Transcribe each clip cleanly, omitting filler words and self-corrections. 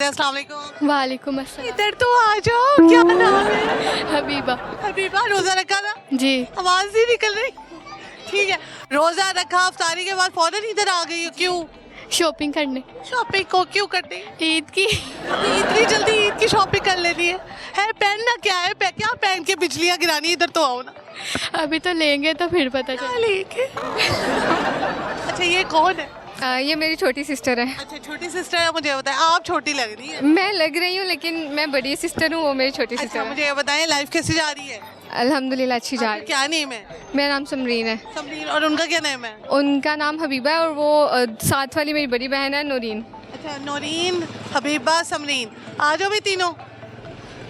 अस्सलाम वालेकुम। वालेकुम अस्सलाम। इधर तो आ जाओ, क्या नाम है? हबीबा। हबीबा, रोजा रखा था? जी। आवाज नहीं निकल रही। ठीक है, रोजा रखा, अफ्तारी के बाद फौरन इधर आ गई हो, क्यों? शॉपिंग करने। शॉपिंग को क्यों करनी? ईद की। इतनी जल्दी ईद की शॉपिंग कर लेनी है? पहनना क्या है? क्या पहन के बिजलियाँ गिरानी? इधर तो आओ ना। अभी तो लेंगे तो फिर पता क्या चलेगा। लेके? अच्छा, ये कौन है? ये मेरी छोटी सिस्टर है। अच्छा, छोटी सिस्टर है। मुझे बताएं, आप छोटी लग रही है। मैं लग रही हूँ लेकिन मैं बड़ी सिस्टर हूँ, वो मेरी छोटी अच्छा, सिस्टर है। मुझे ये बताएं, लाइफ कैसी जा रही है? अल्हम्दुलिल्लाह अच्छी जा रही है। क्या नेम है? मेरा नाम समरीन है। समरीन। और उनका क्या नेम है? उनका नाम हबीबा है और वो साथ वाली मेरी बड़ी बहन है नूरीन। अच्छा, नौरीन, हबीबा, समरीन। आ जाओ भी तीनों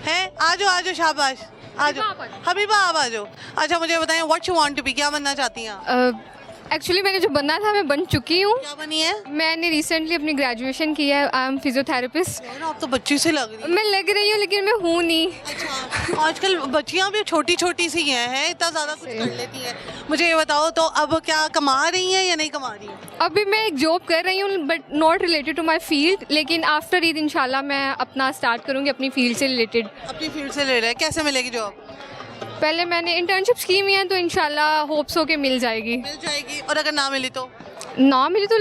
हैं, आ जाओ, शाबाश, आ जाओ। हबीबा, आप आ जाओ। अच्छा, मुझे बताएं, what you want to be, क्या बनना चाहती हैं आप? एक्चुअली मैंने जो बनना था मैं बन चुकी हूँ। क्या बनी है? मैंने रिसेंटली अपनी ग्रेजुएशन किया है। I am physiotherapist. यार, आप तो बच्ची से लग रही है। मैं लग रही हूँ लेकिन मैं हूँ नहीं। अच्छा, आजकल बच्चियां भी छोटी छोटी सी हैं, इतना ज़्यादा कुछ कर लेती हैं। मुझे ये बताओ, तो अब क्या कमा रही हैं या नहीं कमा रही हैं? अभी मैं एक जॉब कर रही हूँ but not related to my field, लेकिन आफ्टर ईद इंशाल्लाह मैं अपना स्टार्ट करूँगी अपनी फील्ड से रिलेटेड। अपनी फील्ड से ले रहे हैं, कैसे मिलेगी जॉब? पहले मैंने इंटर्नशिप्स की हुई हैं तो इंशाल्लाह होप्स हो के मिल जाएगी। मिल जाएगी। और अगर ना मिली तो? ना मिली तो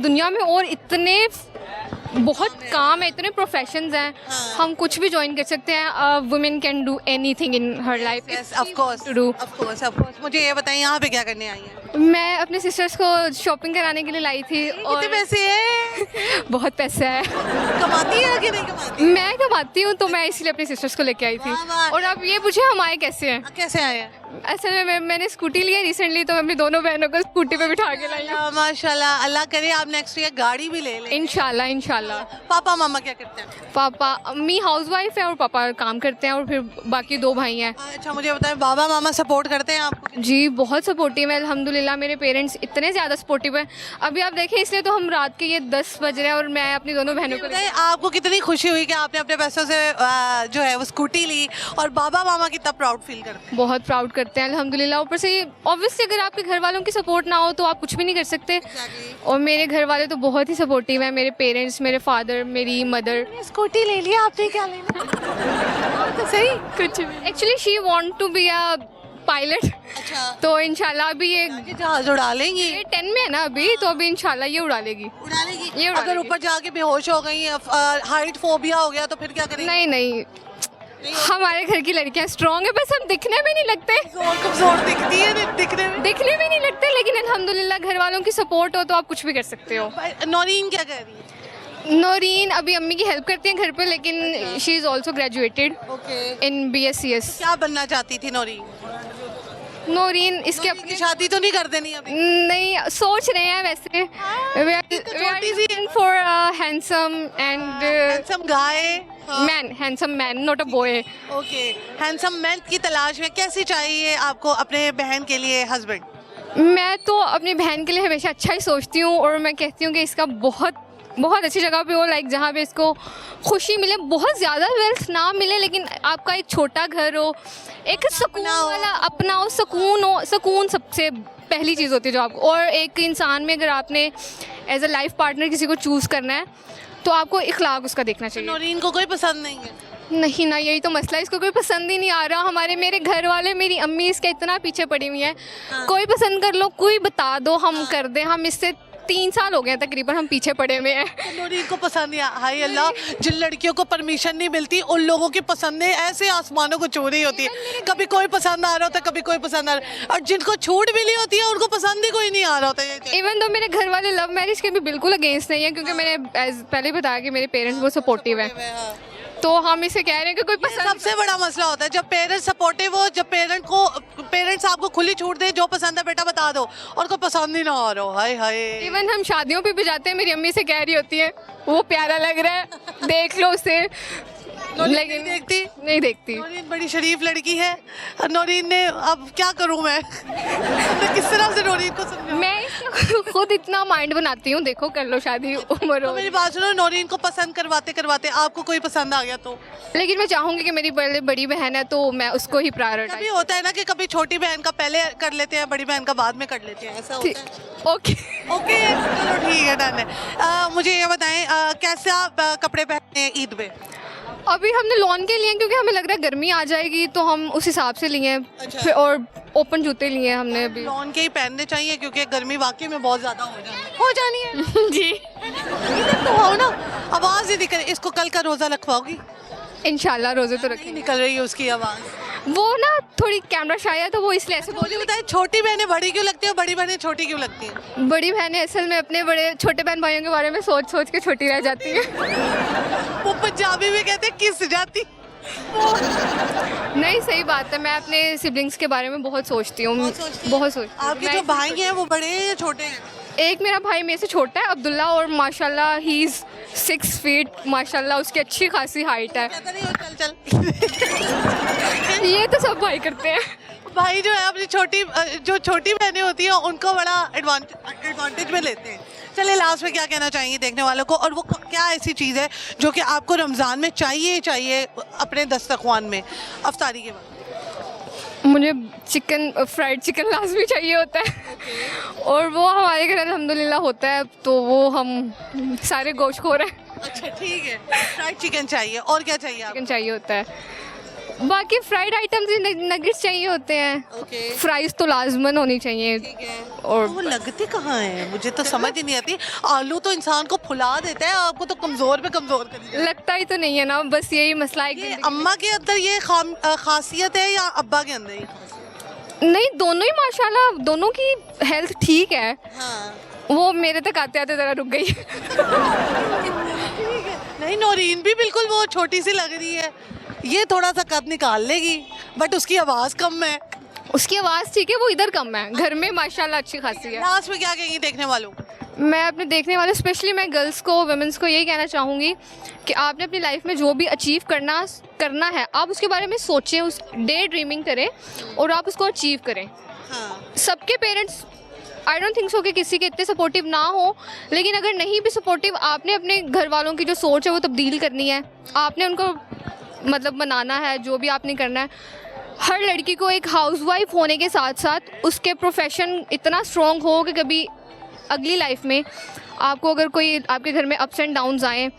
दुनिया में और इतने बहुत काम है, इतने प्रोफेशंस हैं। हाँ। हम कुछ भी ज्वाइन कर सकते हैं। Women can do anything in her life. Yes, of course, to do. Of course. मुझे ये बताएं, यहाँ पे क्या करने आई हैं? मैं अपने सिस्टर्स को शॉपिंग कराने के लिए लाई थी। और कितने पैसे हैं? बहुत पैसा है। कमाती है कि नहीं कमाती? मैं कमाती हूँ तो मैं इसलिए अपनी सिस्टर्स को लेके आई थी। वाह, वाह। और अब ये पूछे हम आए कैसे हैं। कैसे आए हैं? असल में मैंने स्कूटी ली है रिसेंटली, तो मैं अपनी दोनों बहनों को स्कूटी पे बिठा के लाई हूँ। माशाल्लाह, अल्लाह करे आप नेक्स्ट ईयर गाड़ी भी ले लें। इंशाल्लाह इंशाल्लाह। पापा मामा क्या करते हैं? पापा अम्मी हाउसवाइफ है और पापा काम करते हैं और फिर बाकी दो भाई हैं। अच्छा, मुझे बताएं, बाबा मामा सपोर्ट करते हैं आपको? जी बहुत सपोर्टिव है अल्हम्दुलिल्लाह। मेरे पेरेंट्स इतने ज़्यादा सपोर्टिव हैं। अभी आप देखें, इसलिए तो हम रात के ये 10 बज रहे हैं और मैं अपनी दोनों बहनों को बताएं, आपको कितनी खुशी हुई कि आपने अपने पैसों से जो है वो स्कूटी ली, और बाबा मामा कितना प्राउड फील करते हैं? बहुत प्राउड करते हैं अल्हम्दुलिल्लाह। ऊपर से ऑब्वियसली अगर आपके घर वालों की सपोर्ट ना हो तो आप कुछ भी नहीं कर सकते। और मेरे घर वाले तो बहुत ही सपोर्टिव हैं। मेरे पेरेंट्स, मेरे फादर, मेरी मदर। स्कूटी ले लिया आपने, क्या लेना? तो सही कुछ भी। Actually she want to be a pilot. अच्छा, तो इंशाल्लाह अभी ये जहाज उड़ा लेंगी? 10 में है ना अभी, तो अभी इंशाल्लाह ये उड़ा लेगी। उड़ा लेगी। ये उड़ा अगर लेगी। ऊपर जाके बेहोश हो गई, हाइट फोबिया हो गया, तो फिर क्या करेंगे? नहीं नहीं, हमारे घर की लड़कियां स्ट्रांग है, बस हम दिखने में नहीं लगते। कमजोर दिखती है दिखने में। दिखने में नहीं लगते, लेकिन अल्हम्दुलिल्लाह घर वालों की सपोर्ट हो तो आप कुछ भी कर सकते हो। नौरीन क्या कह रही है? नौरीन अभी अम्मी की हेल्प करती हैं घर पे, लेकिन she is also graduated okay. In BScs। क्या बनना चाहती थी नौरीन? नौरीन इसके नौरीन की अपने शादी तो नहीं कर देनी अभी? नहीं सोच रहे हैं वैसे। छोटी सी for handsome and handsome guy. Man, handsome man, not a boy. Okay, handsome man की तलाश में कैसी चाहिए आपको अपने बहन के लिए हस्बैंड? मैं तो अपनी बहन के लिए हमेशा अच्छा ही सोचती हूँ और मैं कहती हूँ कि इसका बहुत बहुत अच्छी जगह पे हो, लाइक जहाँ पे इसको खुशी मिले। बहुत ज़्यादा वेल्थ ना मिले लेकिन आपका एक छोटा घर हो, एक सुकून वाला अपना हो, सुकून हो। सुकून सबसे पहली चीज़ होती है जो आपको। और एक इंसान में अगर आपने एज अ लाइफ पार्टनर किसी को चूज़ करना है तो आपको इखलाक उसका देखना चाहिए। नौरीन को कोई पसंद नहीं है? नहीं ना, यही तो मसला है, इसको कोई पसंद ही नहीं आ रहा। मेरे घर वाले, मेरी अम्मी इसके इतना पीछे पड़ी हुई है। कोई पसंद कर लो, कोई बता दो, हम कर दें। हम इससे 3 साल हो गए हैं तकरीबन, हम पीछे पड़े हुए हैं। नौरीन को पसंद नहीं। हाय अल्लाह, जिन लड़कियों को परमिशन नहीं मिलती उन लोगों की पसंदें ऐसे आसमानों को छू रही होती है। कभी कोई पसंद आ रहा होता है, कभी कोई पसंद आ रहा है, और जिनको छूट मिली होती है उनको पसंद ही कोई नहीं आ रहा होता। इवन तो मेरे घर वाले लव मैरिज के भी बिल्कुल अगेंस्ट नहीं है, क्योंकि मैंने पहले बताया कि मेरे पेरेंट्स बहुत सपोर्टिव हैं। तो हम इसे कह रहे हैं कि कोई पसंद। सबसे बड़ा मसला होता है जब पेरेंट्स सपोर्टिव हो, जब पेरेंट्स आपको खुली छूट दे, जो पसंद है बेटा बता दो, और कोई पसंद ही ना आ रहा हो। हाय हाय। इवन हम शादियों पे भी जाते हैं, मेरी अम्मी से कह रही होती है वो प्यारा लग रहा है, देख लो उसे। लेकिन देखती? नहीं देखती। नौरीन बड़ी शरीफ लड़की है। नौरीन ने अब क्या करूं मैं मैं किस तरह से नौरीन को समझाऊं? मैं इसका खुद इतना माइंड बनाती हूँ, देखो कर लो शादी, उम्र तो हो। मेरी बात सुनो, नौरीन को पसंद करवाते करवाते आपको कोई पसंद आ गया तो? लेकिन मैं चाहूँगी कि मेरी बड़ी बहन है तो मैं उसको ही कभी प्रायोरिटाइज। होता है ना कि कभी छोटी बहन का पहले कर लेते हैं, बड़ी बहन का बाद में कर लेते हैं, ऐसा होता है? ओके। ओके चलो ठीक है, डन है। मुझे ये बताएं कैसे आप कपड़े पहने हैं ईद में? अभी हमने लॉन के लिए, क्योंकि हमें लग रहा है गर्मी आ जाएगी तो हम उस हिसाब से लिए हैं। अच्छा। फिर और ओपन जूते लिए हमने अभी। लॉन के ही पहनने चाहिए क्योंकि गर्मी वाकई में बहुत ज्यादा हो जानी है। जी इधर तो हो ना, आवाज ही निकल। इसको कल का रोजा रखवाओगी? इंशाल्लाह रोजे तो नहीं रखेंगे। निकल रही है उसकी आवाज। वो ना थोड़ी कैमरा शाय है तो वो इसलिए ऐसे मुझे बताए, छोटी बहनें बड़ी क्यों लगती है, बड़ी बहनें छोटी क्यों लगती हैं? बड़ी बहनें असल में अपने बड़े छोटे बहन भाइयों के बारे में सोच सोच के छोटी रह जाती है। वो पंजाबी में कहते हैं किस जाती। नहीं सही बात है, मैं अपने सिबलिंग्स के बारे में बहुत सोचती हूँ। बहुत सोचती हूँ। आपके जो भाई हैं वो बड़े हैं या छोटे हैं? एक मेरा भाई मेरे से छोटा है, अब्दुल्ला, और माशाल्लाह ही इज 6 फीट, माशाल्लाह उसकी अच्छी खासी हाइट है। कहता नहीं हो चल चल। ये तो सब भाई करते हैं। भाई जो है अपनी छोटी बहनें होती हैं उनको बड़ा एडवांटेज में लेते हैं। चलिए लास्ट में क्या कहना चाहेंगे देखने वालों को, और वो क्या ऐसी चीज़ है जो कि आपको रमज़ान में चाहिए अपने दस्तरख्वान में अफ्तारी के बाद? मुझे फ्राइड चिकन लाजमी चाहिए होता है। और वो हमारे घर अल्हम्दुलिल्लाह होता है, तो वो हम सारे गोश्तखोर हैं। अच्छा ठीक है, फ्राइड चिकन चाहिए। और क्या चाहिए आपको? चिकन चाहिए होता है, बाकी फ्राइड आइटम्स, नगेट्स चाहिए होते हैं। ओके फ्राइज तो लाजमन होनी चाहिए। ठीक है। और तो वो लगते कहाँ हैं? मुझे तो समझ ही नहीं आती। आलू तो इंसान को फुला देता है, आपको तो कमज़ोर पे कमज़ोर कर दिया। लगता ही तो नहीं है ना, बस यही मसला है। ये अम्मा के अंदर ये खासियत है या अब्बा के अंदर ये खासियत? नहीं, दोनों ही माशाल्लाह, दोनों की हेल्थ ठीक है। हाँ वो मेरे तक आते आते ज़रा रुक गई। नहीं, नौरीन भी बिल्कुल वो छोटी सी लग रही है, ये थोड़ा सा कद निकाल लेगी, बट उसकी आवाज़ कम है। उसकी आवाज़ ठीक है, वो इधर कम है, घर में माशाल्लाह अच्छी खासी है। लास्ट में क्या कहेंगी देखने वालों? मैं अपने देखने वाले, स्पेशली मैं गर्ल्स को, वुमेंस को यही कहना चाहूँगी कि आपने अपनी लाइफ में जो भी अचीव करना है, आप उसके बारे में सोचें, उस डे ड्रीमिंग करें और आप उसको अचीव करें। हाँ सबके parents, I don't think so कि किसी के इतने सपोर्टिव ना हो, लेकिन अगर नहीं भी सपोर्टिव, आपने अपने घर वालों की जो सोच है वो तब्दील करनी है। आपने उनको मतलब बनाना है, जो भी आपने करना है। हर लड़की को एक हाउसवाइफ होने के साथ साथ उसके प्रोफेशन इतना स्ट्रॉन्ग हो कि कभी अगली लाइफ में आपको अगर कोई आपके घर में अप्स एंड डाउन्स आएँ,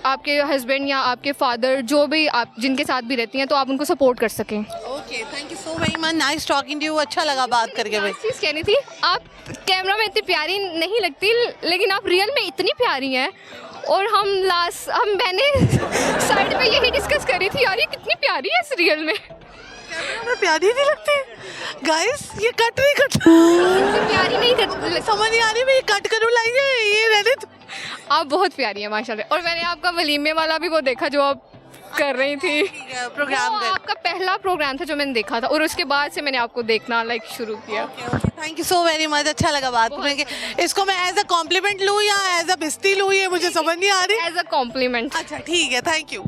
आपके हस्बैंड या आपके फादर, जो भी आप जिनके साथ भी रहती हैं, तो आप उनको सपोर्ट कर सकें। Okay, thank you so very much, nice talking to you. अच्छा लगा बात करके भाई। चीज़ कहनी थी, आप कैमरा में इतनी प्यारी नहीं लगती, लेकिन आप रियल में इतनी प्यारी हैं। और मैंने साइड में यही डिस्कस करी थी, यार ये कितनी प्यारी है इस रियल में। कैमरा में प्यारी नहीं लगती गाइस, ये कट नहीं प्यारी नहीं समझ नहीं आ रही, मैं ये कट करूँ लाइए, ये रहने दो। आप बहुत प्यारी हैं माशाल्लाह। और मैंने आपका वलीमे वाला भी वो देखा जो आप कर रही थी, प्रोग्राम वो आपका पहला प्रोग्राम था जो मैंने देखा था, और उसके बाद से मैंने आपको देखना शुरू किया। Thank you so very much, अच्छा लगा बात करके। इसको मैं एज अ कॉम्प्लीमेंट लूँ या एज अ बेइज्जती लूँ, ये मुझे समझ नहीं आ रही। As a compliment. अच्छा ठीक है, थैंक यू।